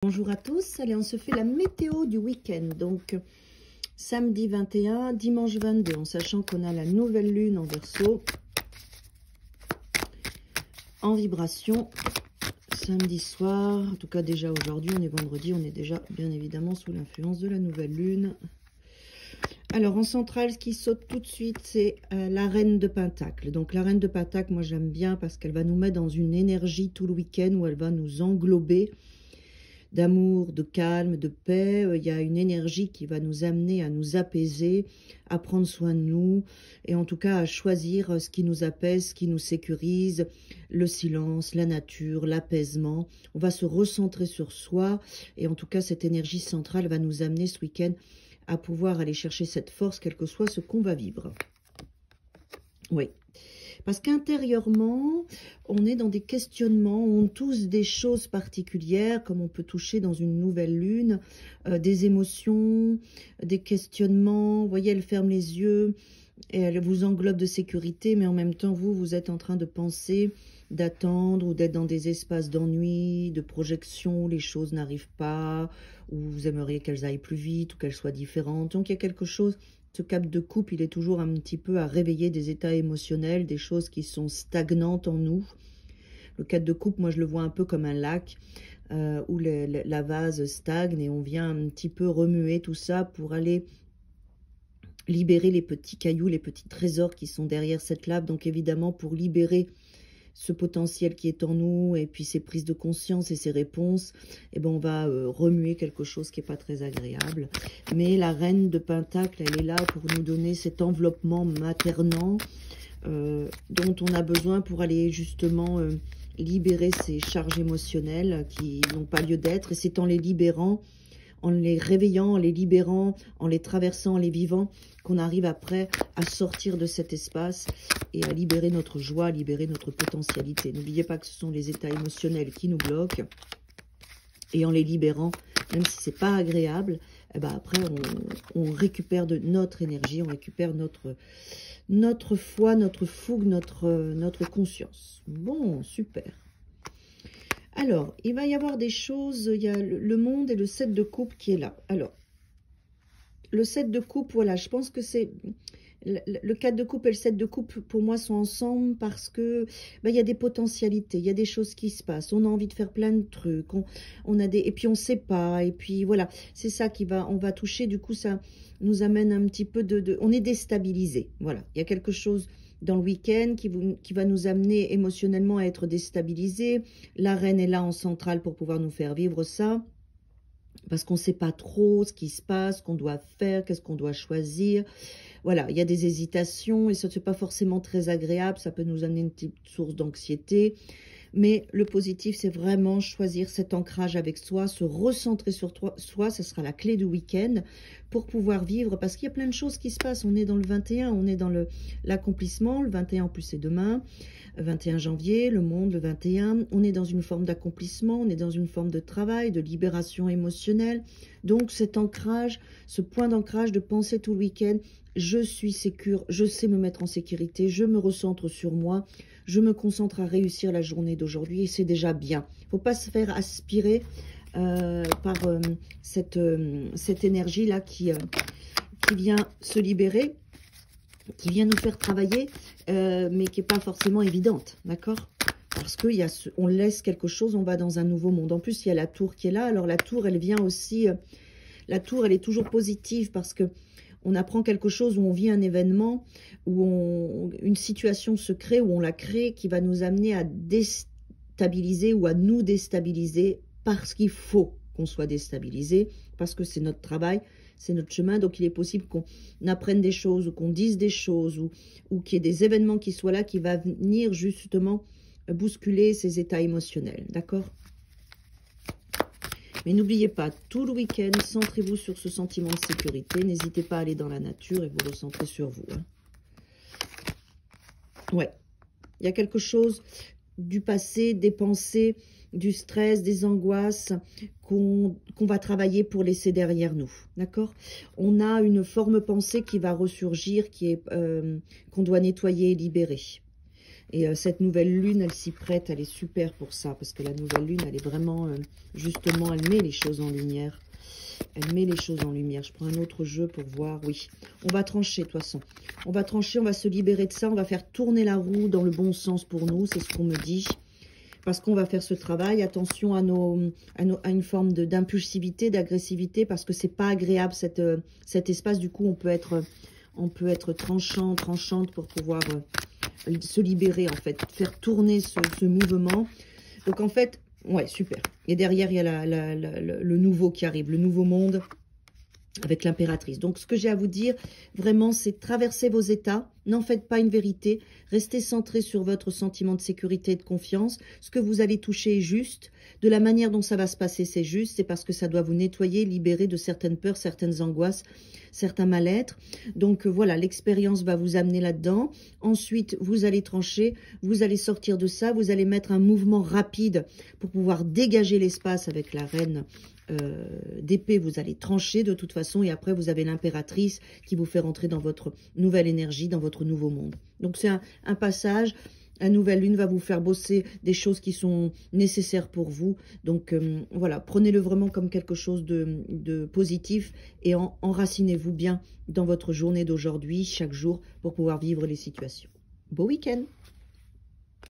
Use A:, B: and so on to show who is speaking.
A: Bonjour à tous, allez on se fait la météo du week-end, donc samedi 21, dimanche 22, en sachant qu'on a la nouvelle lune en Verseau, en vibration, samedi soir, en tout cas déjà aujourd'hui, on est vendredi, on est déjà bien évidemment sous l'influence de la nouvelle lune. Alors en centrale, ce qui saute tout de suite, c'est la reine de Pentacle. Donc la reine de Pentacle, moi j'aime bien parce qu'elle va nous mettre dans une énergie tout le week-end où elle va nous englober d'amour, de calme, de paix. Il y a une énergie qui va nous amener à nous apaiser, à prendre soin de nous, et en tout cas à choisir ce qui nous apaise, ce qui nous sécurise, le silence, la nature, l'apaisement. On va se recentrer sur soi, et en tout cas cette énergie centrale va nous amener ce week-end à pouvoir aller chercher cette force, quel que soit ce qu'on va vivre. Oui. Parce qu'intérieurement, on est dans des questionnements, on touche des choses particulières, comme on peut toucher dans une nouvelle lune, des émotions, des questionnements. Vous voyez, elle ferme les yeux et elle vous englobe de sécurité, mais en même temps, vous êtes en train de penser, d'attendre ou d'être dans des espaces d'ennui, de projection, où les choses n'arrivent pas, où vous aimeriez qu'elles aillent plus vite ou qu'elles soient différentes. Donc, il y a quelque chose... Ce cap de coupe, il est toujours un petit peu à réveiller des états émotionnels, des choses qui sont stagnantes en nous. Le cap de coupe, moi, je le vois un peu comme un lac où la vase stagne et on vient un petit peu remuer tout ça pour aller libérer les petits cailloux, les petits trésors qui sont derrière cette lave. Donc, évidemment, pour libérer ce potentiel qui est en nous et puis ces prises de conscience et ces réponses, eh ben on va remuer quelque chose qui n'est pas très agréable. Mais la reine de Pentacle, elle est là pour nous donner cet enveloppement maternant dont on a besoin pour aller justement libérer ces charges émotionnelles qui n'ont pas lieu d'être. Et c'est en les libérant, en les réveillant, en les libérant, en les traversant, en les vivant, qu'on arrive après à sortir de cet espace et à libérer notre joie, à libérer notre potentialité. N'oubliez pas que ce sont les états émotionnels qui nous bloquent. Et en les libérant, même si c'est pas agréable, eh ben après on récupère de notre énergie, on récupère notre foi, notre fougue, notre conscience. Bon, super. Alors, il va y avoir des choses, il y a le monde et le 7 de coupe qui est là. Alors, le 7 de coupe, voilà, je pense que c'est... Le 4 de coupe et le 7 de coupe, pour moi, sont ensemble parce que il y a des potentialités, il y a des choses qui se passent. On a envie de faire plein de trucs, on a des... Et puis, on ne sait pas. Et puis, voilà, c'est ça on va toucher. Du coup, ça nous amène un petit peu on est déstabilisé. Voilà, il y a quelque chose dans le week-end qui va nous amener émotionnellement à être déstabilisé. La reine est là en centrale pour pouvoir nous faire vivre ça. Parce qu'on ne sait pas trop ce qui se passe, ce qu'on doit faire, qu'est-ce qu'on doit choisir. Voilà, il y a des hésitations et ça n'est pas forcément très agréable. Ça peut nous amener une petite source d'anxiété. Mais le positif, c'est vraiment choisir cet ancrage avec soi, se recentrer sur soi. Ce sera la clé du week-end pour pouvoir vivre. Parce qu'il y a plein de choses qui se passent. On est dans le 21, on est dans l'accomplissement. Le 21 en plus, c'est demain. 21 janvier, le monde, le 21. On est dans une forme d'accomplissement. On est dans une forme de travail, de libération émotionnelle. Donc cet ancrage, ce point d'ancrage de penser tout le week-end, je suis sécure, je sais me mettre en sécurité, je me recentre sur moi, je me concentre à réussir la journée d'aujourd'hui et c'est déjà bien. Il ne faut pas se faire aspirer par cette énergie-là qui vient se libérer, qui vient nous faire travailler, mais qui n'est pas forcément évidente, d'accord ? Parce qu'on laisse quelque chose, on va dans un nouveau monde. En plus, il y a la tour qui est là. Alors la tour, elle vient aussi... la tour, elle est toujours positive parce que on apprend quelque chose, où on vit un événement, où une situation se crée, où on la crée, qui va nous amener à déstabiliser ou à nous déstabiliser parce qu'il faut qu'on soit déstabilisé, parce que c'est notre travail, c'est notre chemin. Donc, il est possible qu'on apprenne des choses ou qu'on dise des choses ou qu'il y ait des événements qui soient là, qui va venir justement bousculer ces états émotionnels. D'accord ? Mais n'oubliez pas, tout le week-end, centrez-vous sur ce sentiment de sécurité. N'hésitez pas à aller dans la nature et vous recentrer sur vous. Hein. Ouais, il y a quelque chose du passé, des pensées, du stress, des angoisses qu'on va travailler pour laisser derrière nous. D'accord ? On a une forme pensée qui va ressurgir, qu'on doit nettoyer et libérer. Et cette nouvelle lune, elle s'y prête, elle est super pour ça, parce que la nouvelle lune, elle est vraiment, justement, elle met les choses en lumière. Elle met les choses en lumière. Je prends un autre jeu pour voir. Oui, on va trancher de toute façon. On va trancher, on va se libérer de ça. On va faire tourner la roue dans le bon sens pour nous. C'est ce qu'on me dit. Parce qu'on va faire ce travail. Attention à une forme d'impulsivité, d'agressivité. Parce que c'est pas agréable cet espace. Du coup, on peut être tranchant, tranchante pour pouvoir se libérer en fait. Faire tourner ce mouvement. Donc en fait... Ouais, super. Et derrière, il y a le nouveau qui arrive, le nouveau monde avec l'impératrice. Donc, ce que j'ai à vous dire, vraiment, c'est traverser vos états. N'en faites pas une vérité. Restez centré sur votre sentiment de sécurité et de confiance. Ce que vous allez toucher est juste. De la manière dont ça va se passer, c'est juste. C'est parce que ça doit vous nettoyer, libérer de certaines peurs, certaines angoisses, certains mal-être. Donc, voilà, l'expérience va vous amener là-dedans. Ensuite, vous allez trancher. Vous allez sortir de ça. Vous allez mettre un mouvement rapide pour pouvoir dégager l'espace avec la reine d'épée. Vous allez trancher de toute façon. Et après, vous avez l'impératrice qui vous fait rentrer dans votre nouvelle énergie, dans votre nouveau monde. Donc, c'est un passage. La nouvelle lune va vous faire bosser des choses qui sont nécessaires pour vous. Donc, voilà, prenez-le vraiment comme quelque chose de positif et enracinez-vous bien dans votre journée d'aujourd'hui, chaque jour, pour pouvoir vivre les situations. Beau week-end!